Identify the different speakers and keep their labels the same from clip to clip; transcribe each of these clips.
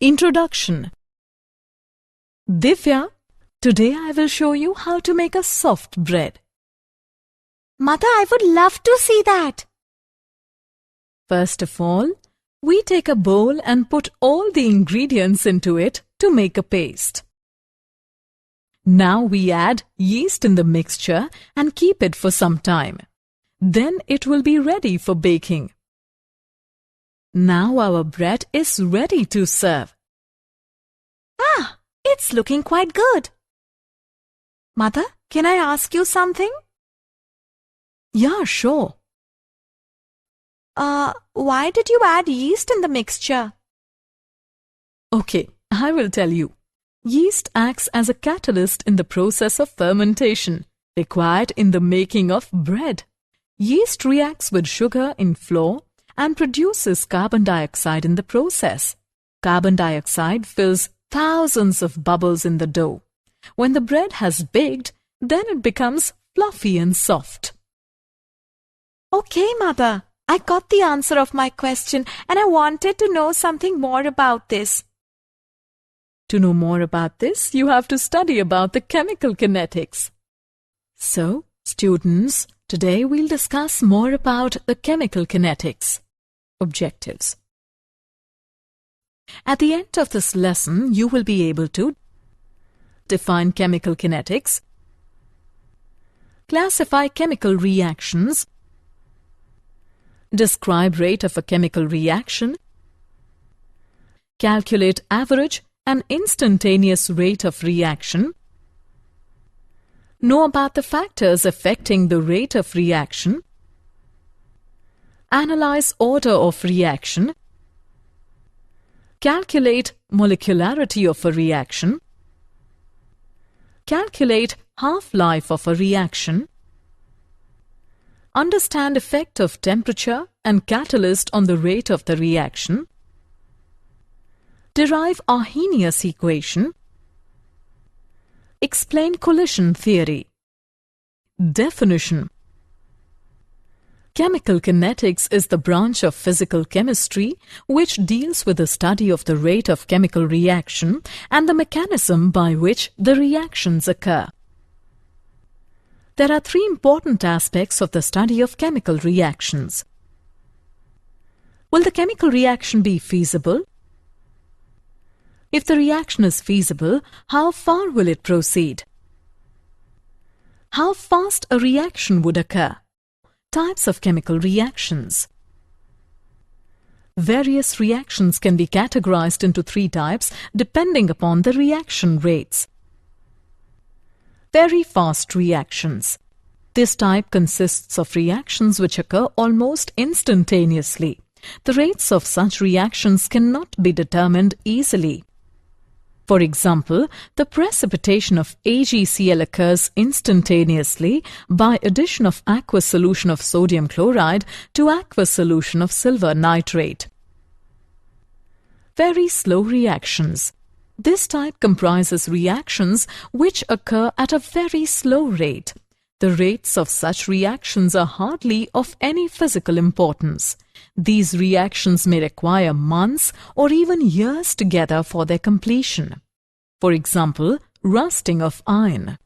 Speaker 1: Introduction. Divya, today I will show you how to make a soft bread.
Speaker 2: Mother, I would love to see that.
Speaker 1: First of all, we take a bowl and put all the ingredients into it to make a paste. Now we add yeast in the mixture and keep it for some time. Then it will be ready for baking. Now our bread is ready to serve.
Speaker 2: Ah, it's looking quite good. Mother, can I ask you something?
Speaker 1: Yeah, sure.
Speaker 2: Why did you add yeast in the mixture?
Speaker 1: Okay, I will tell you. Yeast acts as a catalyst in the process of fermentation required in the making of bread. Yeast reacts with sugar in flour and produces carbon dioxide in the process. Carbon dioxide fills thousands of bubbles in the dough. When the bread has baked, then it becomes fluffy and soft.
Speaker 2: Okay, Mother. I got the answer of my question and I wanted to know something more about this.
Speaker 1: To know more about this, you have to study about the chemical kinetics. So, students, today we'll discuss more about the chemical kinetics. Objectives. At the end of this lesson, you will be able to define chemical kinetics, classify chemical reactions, describe rate of a chemical reaction, calculate average and instantaneous rate of reaction, know about the factors affecting the rate of reaction, analyze order of reaction, calculate molecularity of a reaction, calculate half-life of a reaction, understand effect of temperature and catalyst on the rate of the reaction, derive Arrhenius equation, explain collision theory. Definition. Chemical kinetics is the branch of physical chemistry which deals with the study of the rate of chemical reaction and the mechanism by which the reactions occur. There are three important aspects of the study of chemical reactions. Will the chemical reaction be feasible? If the reaction is feasible, how far will it proceed? How fast a reaction would occur? Types of chemical reactions. Various reactions can be categorized into three types depending upon the reaction rates. Very fast reactions. This type consists of reactions which occur almost instantaneously. The rates of such reactions cannot be determined easily. For example, the precipitation of AgCl occurs instantaneously by addition of aqueous solution of sodium chloride to aqueous solution of silver nitrate. Very slow reactions. This type comprises reactions which occur at a very slow rate. The rates of such reactions are hardly of any physical importance. These reactions may require months or even years together for their completion. For example, rusting of iron.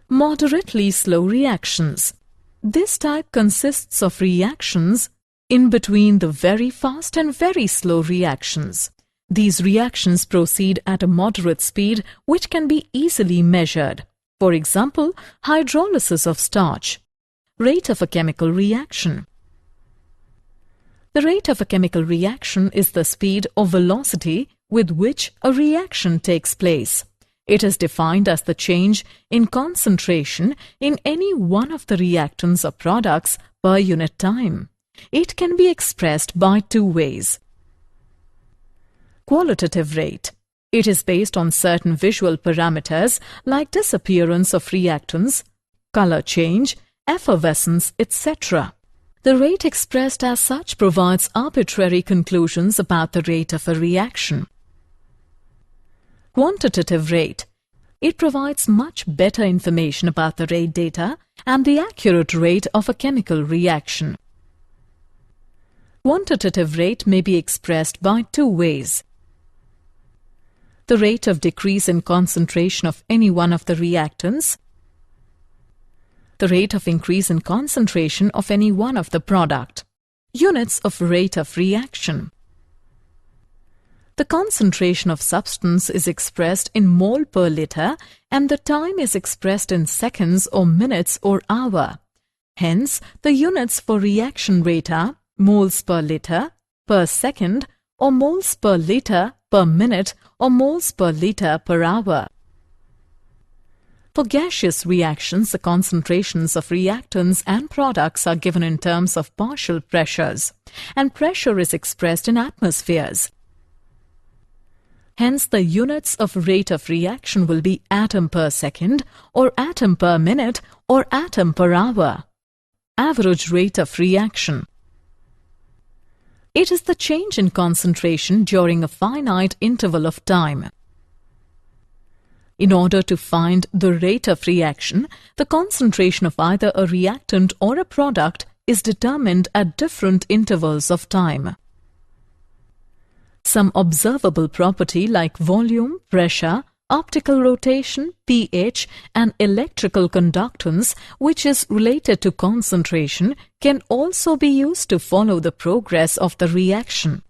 Speaker 1: Moderately slow reactions. This type consists of reactions in between the very fast and very slow reactions. These reactions proceed at a moderate speed which can be easily measured. For example, hydrolysis of starch. Rate of a chemical reaction. The rate of a chemical reaction is the speed or velocity with which a reaction takes place. It is defined as the change in concentration in any one of the reactants or products per unit time. It can be expressed by two ways. Qualitative rate. It is based on certain visual parameters like disappearance of reactants, color change, effervescence, etc. The rate expressed as such provides arbitrary conclusions about the rate of a reaction. Quantitative rate. It provides much better information about the rate data and the accurate rate of a chemical reaction. quantitative rate may be expressed by two ways. The rate of decrease in concentration of any one of the reactants, the rate of increase in concentration of any one of the product. Units of rate of reaction. The concentration of substance is expressed in mole per liter and the time is expressed in seconds or minutes or hour. Hence, the units for reaction rate are moles per liter, per second, or moles per liter per minute, or moles per liter per hour. For gaseous reactions, the concentrations of reactants and products are given in terms of partial pressures, and pressure is expressed in atmospheres. Hence, the units of rate of reaction will be atom per second, or atom per minute, or atom per hour. Average rate of reaction. It is the change in concentration during a finite interval of time. In order to find the rate of reaction, the concentration of either a reactant or a product is determined at different intervals of time. Some observable property like volume, pressure, optical rotation, pH, and electrical conductance, which is related to concentration, can also be used to follow the progress of the reaction.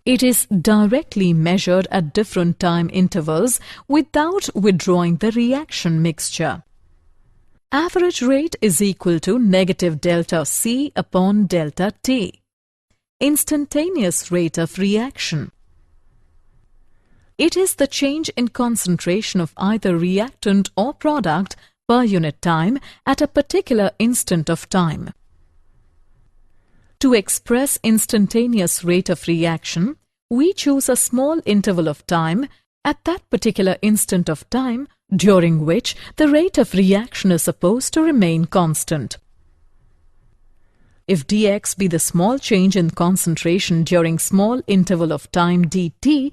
Speaker 1: It is directly measured at different time intervals without withdrawing the reaction mixture. Average rate is equal to negative delta C upon delta T. Instantaneous rate of reaction. It is the change in concentration of either reactant or product per unit time at a particular instant of time. To express instantaneous rate of reaction, we choose a small interval of time at that particular instant of time during which the rate of reaction is supposed to remain constant. If dx be the small change in concentration during small interval of time dt,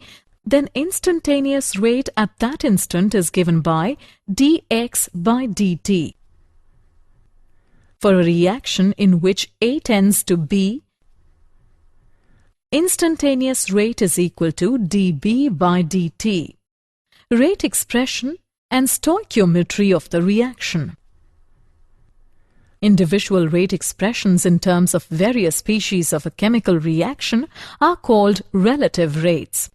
Speaker 1: then instantaneous rate at that instant is given by dx by dt. For a reaction in which A tends to B, instantaneous rate is equal to dB by dt. Rate expression and stoichiometry of the reaction. Individual rate expressions in terms of various species of a chemical reaction are called relative rates.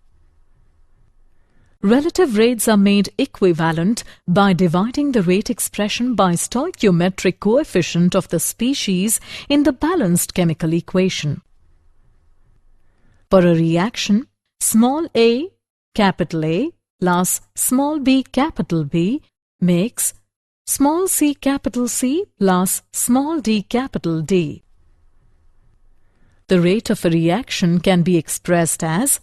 Speaker 1: Relative rates are made equivalent by dividing the rate expression by stoichiometric coefficient of the species in the balanced chemical equation. For a reaction, small a, capital A, plus small b, capital B, makes small c, capital C, plus small d, capital D. The rate of a reaction can be expressed as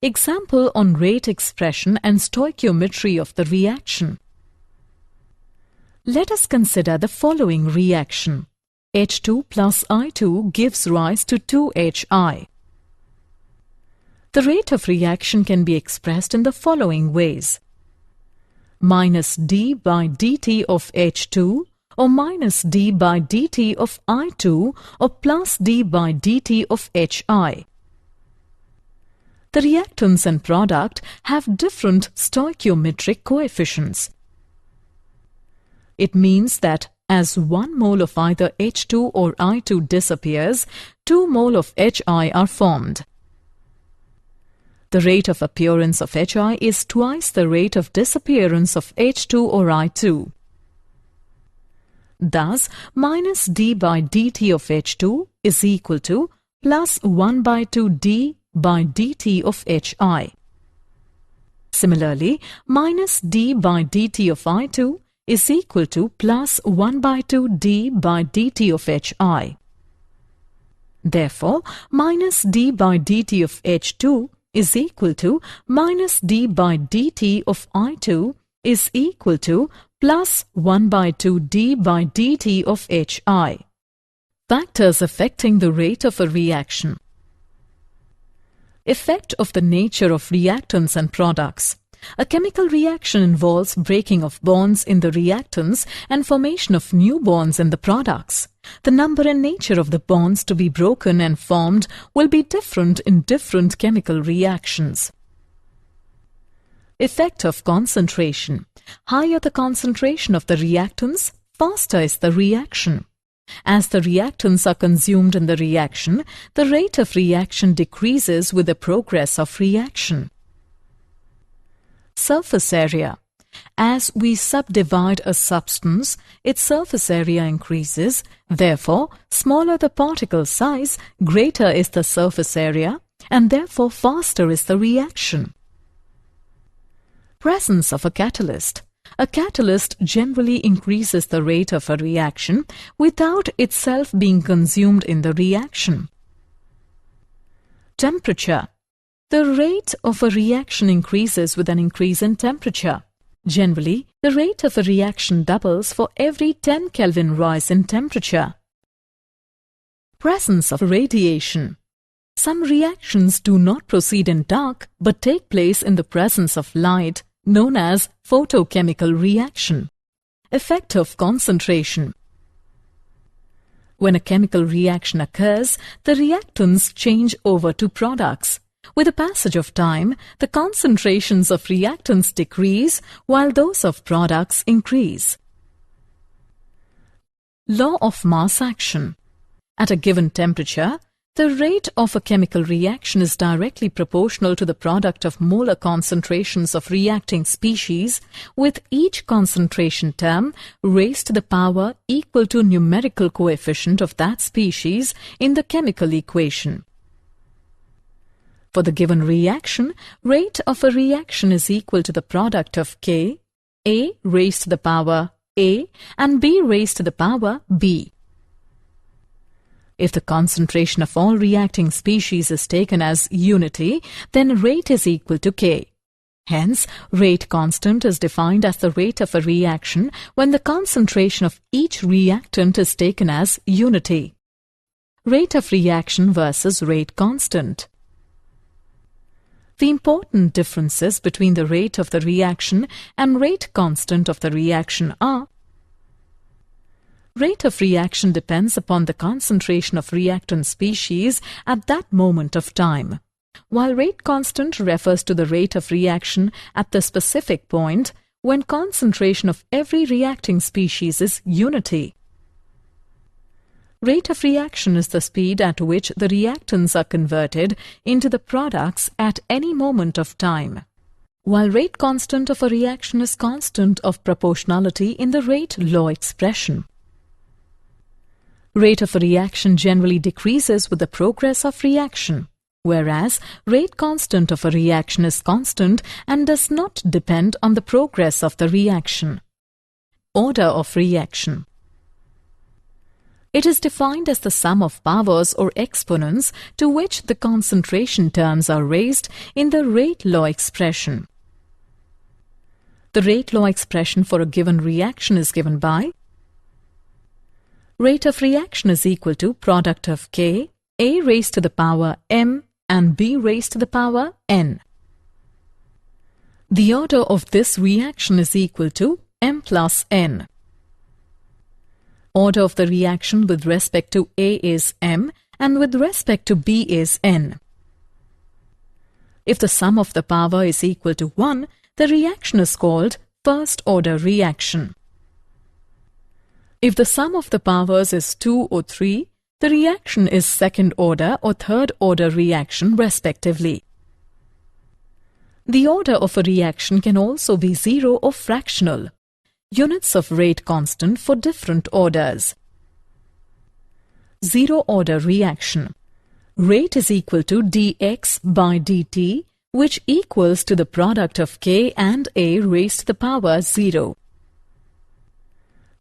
Speaker 1: example on rate expression and stoichiometry of the reaction. Let us consider the following reaction. H2 plus I2 gives rise to 2HI. The rate of reaction can be expressed in the following ways. Minus d by dt of H2 or minus d by dt of I2 or plus d by dt of HI. The reactants and product have different stoichiometric coefficients. It means that as 1 mole of either H2 or I2 disappears, 2 mole of HI are formed. The rate of appearance of HI is twice the rate of disappearance of H2 or I2. Thus, minus d by dt of H2 is equal to plus 1 by 2 d by dt of HI. Similarly, minus d by dt of I2 is equal to plus 1 by 2 d by dt of HI. Therefore, minus d by dt of H2 is equal to minus d by dt of I2 is equal to plus 1 by 2 d by dt of HI. Factors affecting the rate of a reaction. Effect of the nature of reactants and products. A chemical reaction involves breaking of bonds in the reactants and formation of new bonds in the products. The number and nature of the bonds to be broken and formed will be different in different chemical reactions. Effect of concentration. Higher the concentration of the reactants, faster is the reaction. As the reactants are consumed in the reaction, the rate of reaction decreases with the progress of reaction. Surface area. As we subdivide a substance, its surface area increases. Therefore, smaller the particle size, greater is the surface area, and therefore faster is the reaction. Presence of a catalyst. A catalyst generally increases the rate of a reaction without itself being consumed in the reaction. Temperature. The rate of a reaction increases with an increase in temperature. Generally, the rate of a reaction doubles for every 10 Kelvin rise in temperature. Presence of radiation. Some reactions do not proceed in dark but take place in the presence of light, known as photochemical reaction. Effect of concentration. When a chemical reaction occurs, the reactants change over to products. With the passage of time, the concentrations of reactants decrease while those of products increase. Law of mass action. At a given temperature, the rate of a chemical reaction is directly proportional to the product of molar concentrations of reacting species, with each concentration term raised to the power equal to numerical coefficient of that species in the chemical equation. For the given reaction, rate of a reaction is equal to the product of K, A raised to the power A, and B raised to the power B. If the concentration of all reacting species is taken as unity, then rate is equal to K. Hence, rate constant is defined as the rate of a reaction when the concentration of each reactant is taken as unity. Rate of reaction versus rate constant. The important differences between the rate of the reaction and rate constant of the reaction are: rate of reaction depends upon the concentration of reactant species at that moment of time, while rate constant refers to the rate of reaction at the specific point when concentration of every reacting species is unity. Rate of reaction is the speed at which the reactants are converted into the products at any moment of time, while rate constant of a reaction is constant of proportionality in the rate law expression. Rate of a reaction generally decreases with the progress of reaction, whereas rate constant of a reaction is constant and does not depend on the progress of the reaction. Order of reaction. It is defined as the sum of powers or exponents to which the concentration terms are raised in the rate law expression. The rate law expression for a given reaction is given by: rate of reaction is equal to product of K, A raised to the power M and B raised to the power N. The order of this reaction is equal to M plus N. Order of the reaction with respect to A is M and with respect to B is N. If the sum of the power is equal to 1, the reaction is called first order reaction. If the sum of the powers is 2 or 3, the reaction is second order or third order reaction respectively. The order of a reaction can also be 0 or fractional. Units of rate constant for different orders. Zero order reaction. Rate is equal to dx by dt, which equals to the product of K and A raised to the power 0.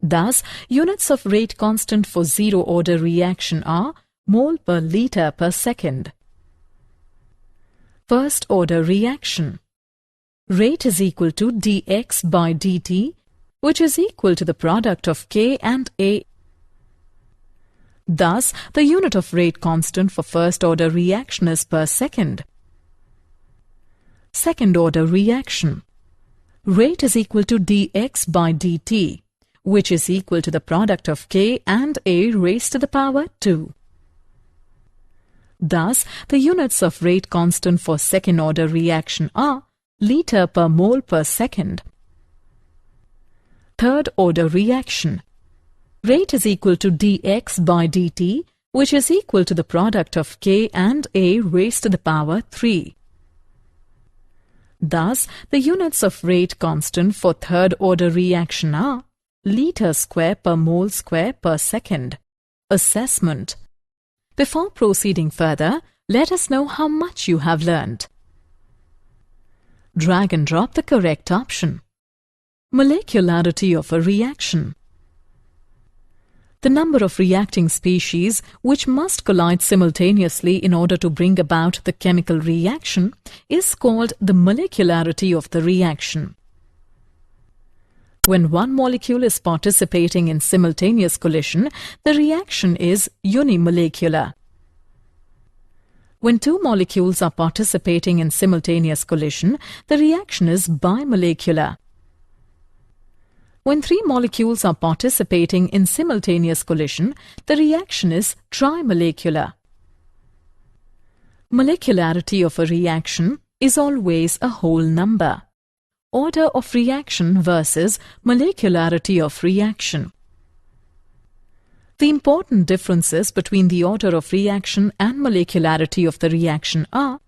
Speaker 1: Thus, units of rate constant for zero order reaction are mole per liter per second. First order reaction. Rate is equal to dx by dt, which is equal to the product of K and A. Thus, the unit of rate constant for first order reaction is per second. Second order reaction. rate is equal to dx by dt, which is equal to the product of k and a raised to the power 2. Thus, the units of rate constant for second-order reaction are liter per mole per second. Third-order reaction. Rate is equal to dx by dt, which is equal to the product of k and a raised to the power 3. Thus, the units of rate constant for third-order reaction are liter square per mole square per second. Assessment. Before proceeding further, let us know how much you have learned. Drag and drop the correct option. Molecularity of a reaction. The number of reacting species which must collide simultaneously in order to bring about the chemical reaction is called the molecularity of the reaction. When one molecule is participating in simultaneous collision, the reaction is unimolecular. When two molecules are participating in simultaneous collision, the reaction is bimolecular. When three molecules are participating in simultaneous collision, the reaction is trimolecular. Molecularity of a reaction is always a whole number. Order of reaction versus molecularity of reaction. The important differences between the order of reaction and molecularity of the reaction are: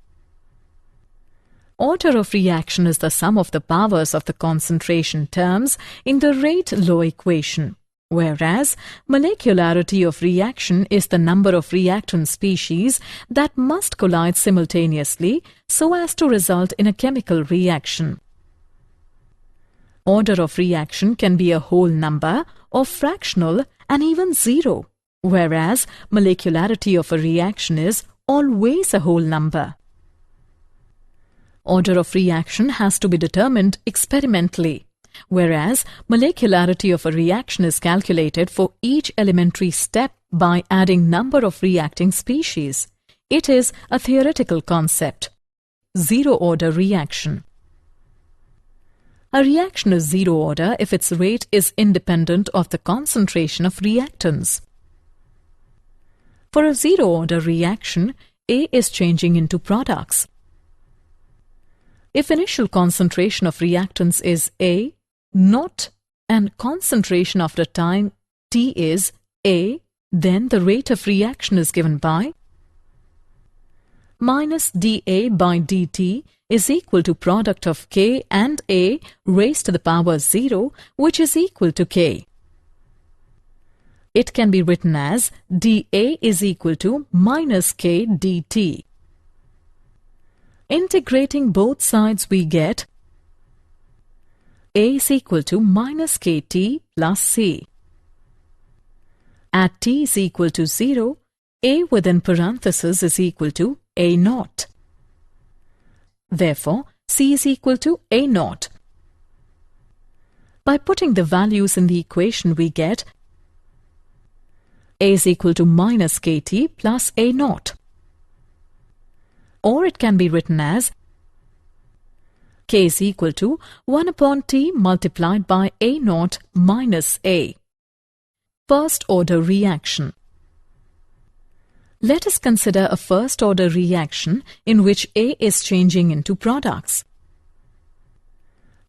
Speaker 1: order of reaction is the sum of the powers of the concentration terms in the rate law equation, whereas molecularity of reaction is the number of reactant species that must collide simultaneously so as to result in a chemical reaction. Order of reaction can be a whole number or fractional and even zero, whereas molecularity of a reaction is always a whole number. Order of reaction has to be determined experimentally, whereas molecularity of a reaction is calculated for each elementary step by adding number of reacting species. It is a theoretical concept. Zero-order reaction. A reaction is zero-order if its rate is independent of the concentration of reactants. For a zero-order reaction, A is changing into products. If initial concentration of reactants is A, naught, and concentration after time T is A, then the rate of reaction is given by minus dA by dt is equal to product of K and A raised to the power 0, which is equal to K. It can be written as dA is equal to minus K dt. Integrating both sides, we get A is equal to minus KT plus C. At T is equal to 0, A within parenthesis is equal to A naught. Therefore, C is equal to A naught. By putting the values in the equation, we get A is equal to minus KT plus A naught. Or it can be written as K is equal to 1 upon T multiplied by A naught minus A. First-order reaction. Let us consider a first-order reaction in which A is changing into products.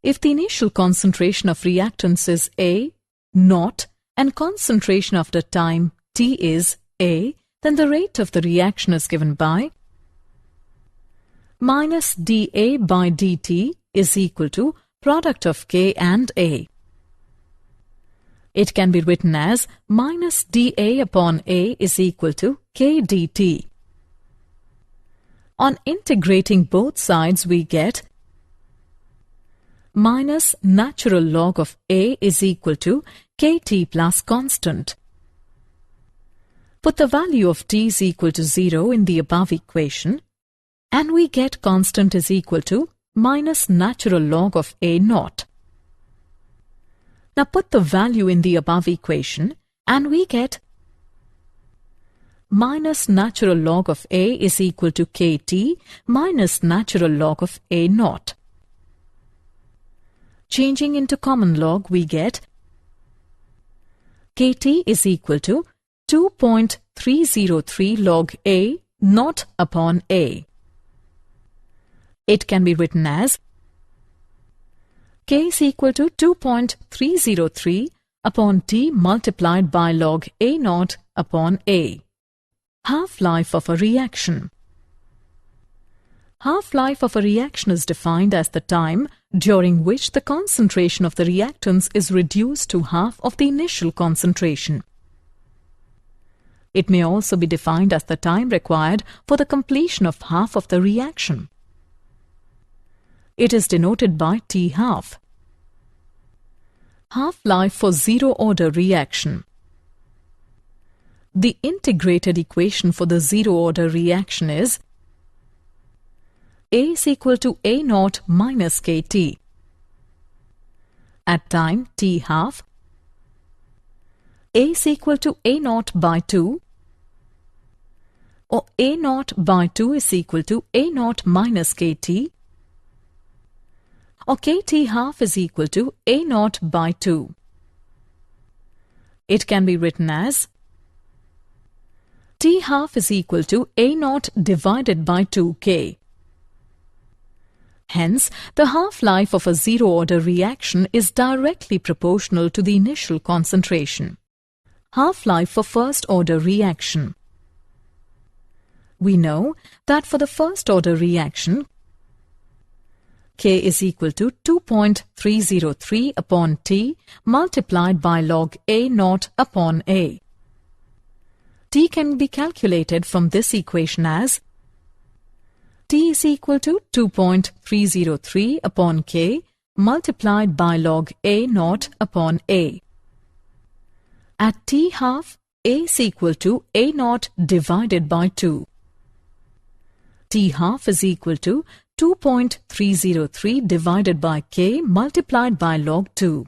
Speaker 1: If the initial concentration of reactants is A, naught, and concentration after time T is A, then the rate of the reaction is given by minus dA by dt is equal to product of K and A. It can be written as minus dA upon A is equal to K dt. On integrating both sides, we get minus natural log of A is equal to Kt plus constant. Put the value of T is equal to 0 in the above equation, and we get constant is equal to minus natural log of A naught. Now put the value in the above equation and we get minus natural log of A is equal to Kt minus natural log of A naught. changing into common log, we get kT is equal to 2.303 log A naught upon A. It can be written as K is equal to 2.303 upon T multiplied by log A naught upon A. Half-life of a reaction. Half-life of a reaction is defined as the time during which the concentration of the reactants is reduced to half of the initial concentration. It may also be defined as the time required for the completion of half of the reaction. It is denoted by T half. Half-life for zero-order reaction. The integrated equation for the zero-order reaction is A is equal to A naught minus kT. At time T half, A is equal to A naught by 2, or A naught by 2 is equal to A naught minus kT, or kT half is equal to A naught by 2. It can be written as T half is equal to A naught divided by 2K. Hence, the half-life of a zero-order reaction is directly proportional to the initial concentration. Half-life for first-order reaction. We know that for the first-order reaction, K is equal to 2.303 upon T multiplied by log A naught upon A. T can be calculated from this equation as T is equal to 2.303 upon K multiplied by log A naught upon A. At T half, A is equal to A naught divided by 2. T half is equal to 2.303 divided by K multiplied by log 2.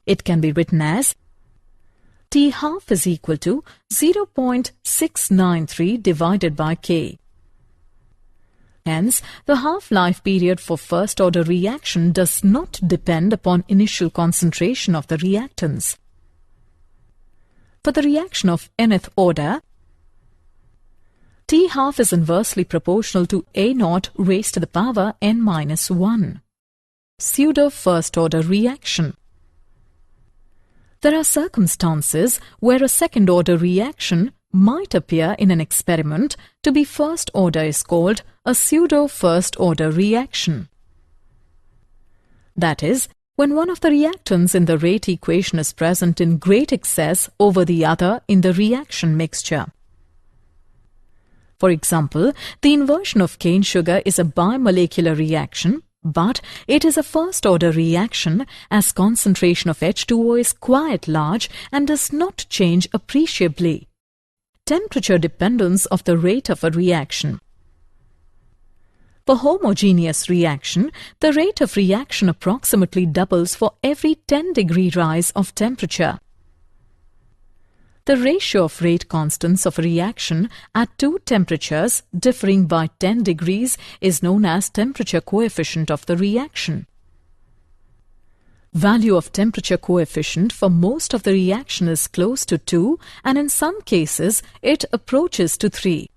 Speaker 1: It can be written as T half is equal to 0.693 divided by K. Hence, the half-life period for first-order reaction does not depend upon initial concentration of the reactants. For the reaction of nth order, T half is inversely proportional to A naught raised to the power n minus 1. Pseudo first-order reaction. There are circumstances where a second-order reaction might appear in an experiment to be first order is called a pseudo first order reaction. That is, when one of the reactants in the rate equation is present in great excess over the other in the reaction mixture. For example, the inversion of cane sugar is a bimolecular reaction, but it is a first order reaction as concentration of H2O is quite large and does not change appreciably. Temperature dependence of the rate of a reaction. For homogeneous reaction, the rate of reaction approximately doubles for every 10-degree rise of temperature. The ratio of rate constants of a reaction at two temperatures differing by 10 degrees is known as temperature coefficient of the reaction. Value of temperature coefficient for most of the reaction is close to 2 and in some cases it approaches to 3.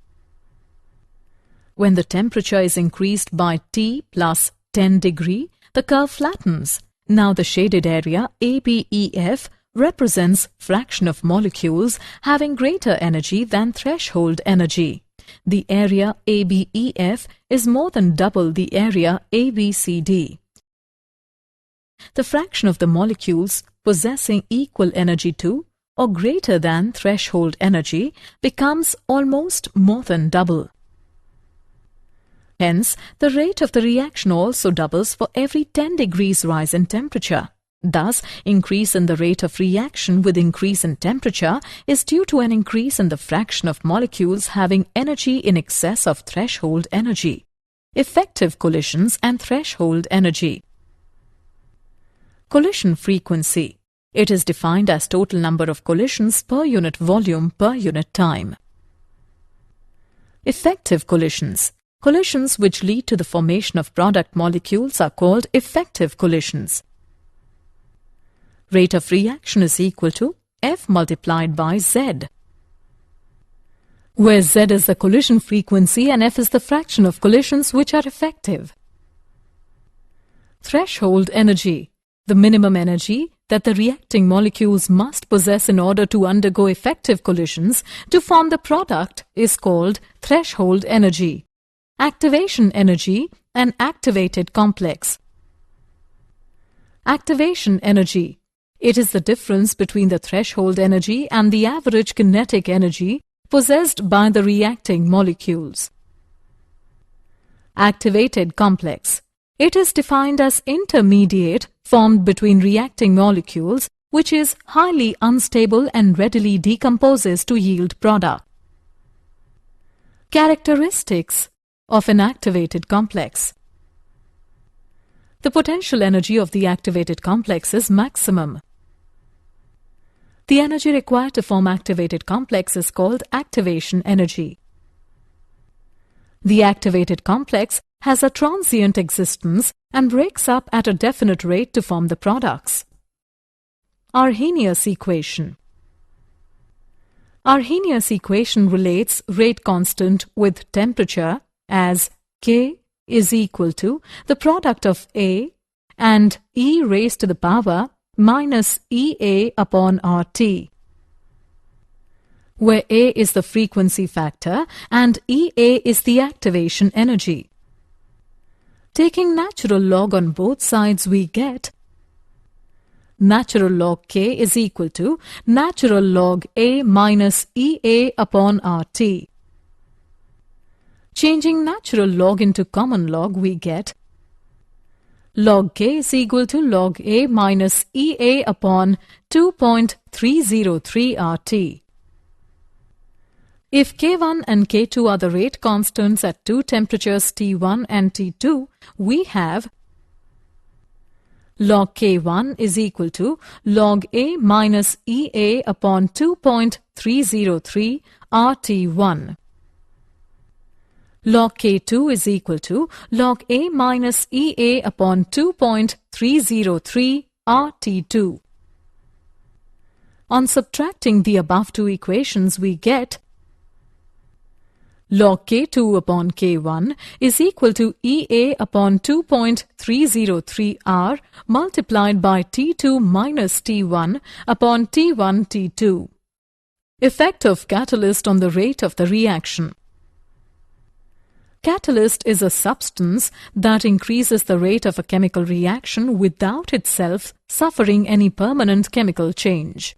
Speaker 1: When the temperature is increased by T plus 10 degree, the curve flattens. Now the shaded area ABEF represents fraction of molecules having greater energy than threshold energy. The area ABEF is more than double the area ABCD. The fraction of the molecules possessing equal energy to or greater than threshold energy becomes almost more than double. Hence, the rate of the reaction also doubles for every 10 degrees rise in temperature. Thus, increase in the rate of reaction with increase in temperature is due to an increase in the fraction of molecules having energy in excess of threshold energy. Effective collisions and threshold energy. Collision frequency. It is defined as total number of collisions per unit volume per unit time. Effective collisions. Collisions which lead to the formation of product molecules are called effective collisions. Rate of reaction is equal to F multiplied by Z, where Z is the collision frequency and F is the fraction of collisions which are effective. Threshold energy, the minimum energy that the reacting molecules must possess in order to undergo effective collisions to form the product, is called threshold energy. Activation energy and activated complex. Activation energy. It is the difference between the threshold energy and the average kinetic energy possessed by the reacting molecules. Activated complex. It is defined as intermediate formed between reacting molecules which is highly unstable and readily decomposes to yield product. Characteristics of an activated complex. The potential energy of the activated complex is maximum. The energy required to form activated complex is called activation energy. The activated complex has a transient existence and breaks up at a definite rate to form the products. Arrhenius equation. Arrhenius equation relates rate constant with temperature as K is equal to the product of A and e raised to the power minus EA upon RT, where A is the frequency factor and EA is the activation energy. Taking natural log on both sides, we get natural log K is equal to natural log A minus EA upon RT. Changing natural log into common log, we get log K is equal to log A minus EA upon 2.303 RT. If K1 and K2 are the rate constants at two temperatures T1 and T2, we have log K1 is equal to log A minus EA upon 2.303 RT1. Log K2 is equal to log A minus EA upon 2.303 RT2. On subtracting the above two equations, we get log K2 upon K1 is equal to EA upon 2.303 R multiplied by T2 minus T1 upon T1 T2. Effect of catalyst on the rate of the reaction. Catalyst is a substance that increases the rate of a chemical reaction without itself suffering any permanent chemical change.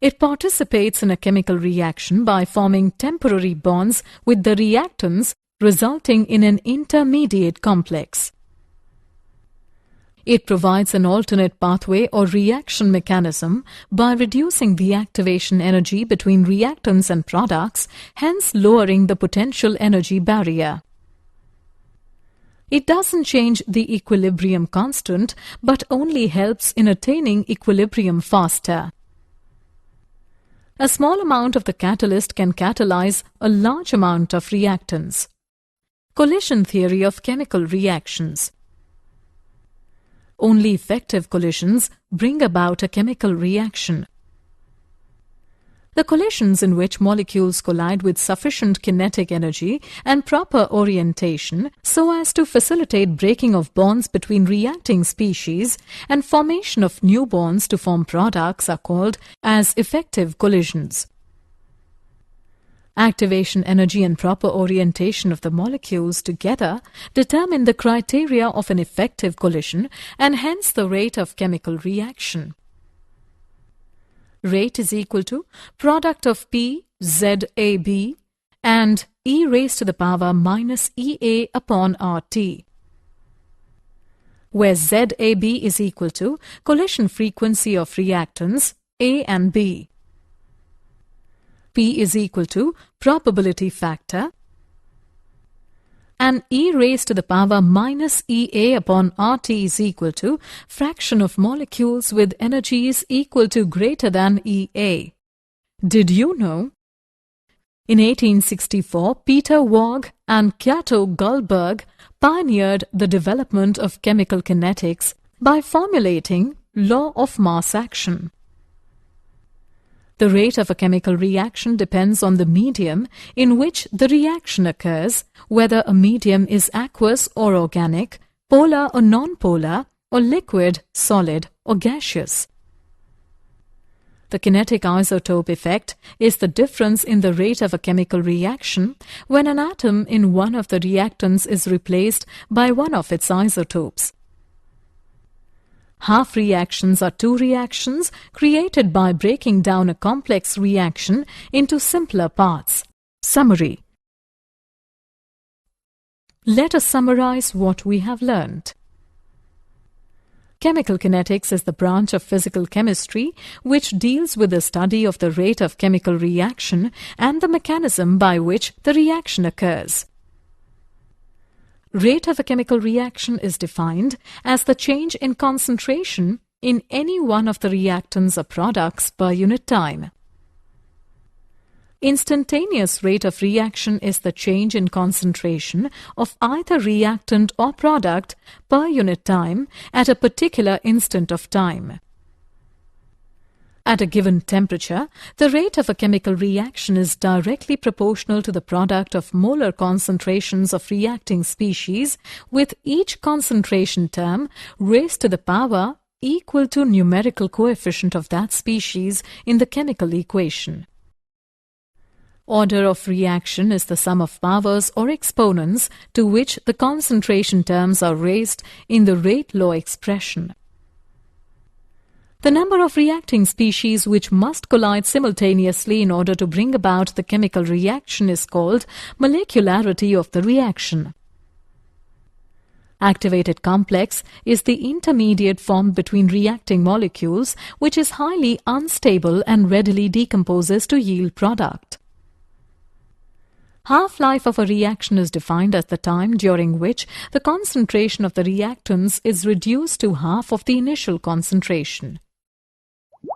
Speaker 1: It participates in a chemical reaction by forming temporary bonds with the reactants, resulting in an intermediate complex. It provides an alternate pathway or reaction mechanism by reducing the activation energy between reactants and products, hence lowering the potential energy barrier. It doesn't change the equilibrium constant, but only helps in attaining equilibrium faster. A small amount of the catalyst can catalyze a large amount of reactants. Collision theory of chemical reactions. Only effective collisions bring about a chemical reaction. The collisions in which molecules collide with sufficient kinetic energy and proper orientation so as to facilitate breaking of bonds between reacting species and formation of new bonds to form products are called as effective collisions. Activation energy and proper orientation of the molecules together determine the criteria of an effective collision and hence the rate of chemical reaction. Rate is equal to product of P, ZAB and e raised to the power minus EA upon RT, where ZAB is equal to collision frequency of reactants A and B. P is equal to probability factor and e raised to the power minus EA upon RT is equal to fraction of molecules with energies equal to greater than EA. Did you know? In 1864, Peter Waugh and Cato Gullberg pioneered the development of chemical kinetics by formulating law of mass action. The rate of a chemical reaction depends on the medium in which the reaction occurs, whether a medium is aqueous or organic, polar or non-polar, or liquid, solid, or gaseous. The kinetic isotope effect is the difference in the rate of a chemical reaction when an atom in one of the reactants is replaced by one of its isotopes. Half reactions are two reactions created by breaking down a complex reaction into simpler parts. Summary. Let us summarize what we have learned. Chemical kinetics is the branch of physical chemistry which deals with the study of the rate of chemical reaction and the mechanism by which the reaction occurs. Rate of a chemical reaction is defined as the change in concentration in any one of the reactants or products per unit time. Instantaneous rate of reaction is the change in concentration of either reactant or product per unit time at a particular instant of time. At a given temperature, the rate of a chemical reaction is directly proportional to the product of molar concentrations of reacting species, with each concentration term raised to the power equal to numerical coefficient of that species in the chemical equation. Order of reaction is the sum of powers or exponents to which the concentration terms are raised in the rate law expression. The number of reacting species which must collide simultaneously in order to bring about the chemical reaction is called molecularity of the reaction. Activated complex is the intermediate formed between reacting molecules which is highly unstable and readily decomposes to yield product. Half-life of a reaction is defined as the time during which the concentration of the reactants is reduced to half of the initial concentration.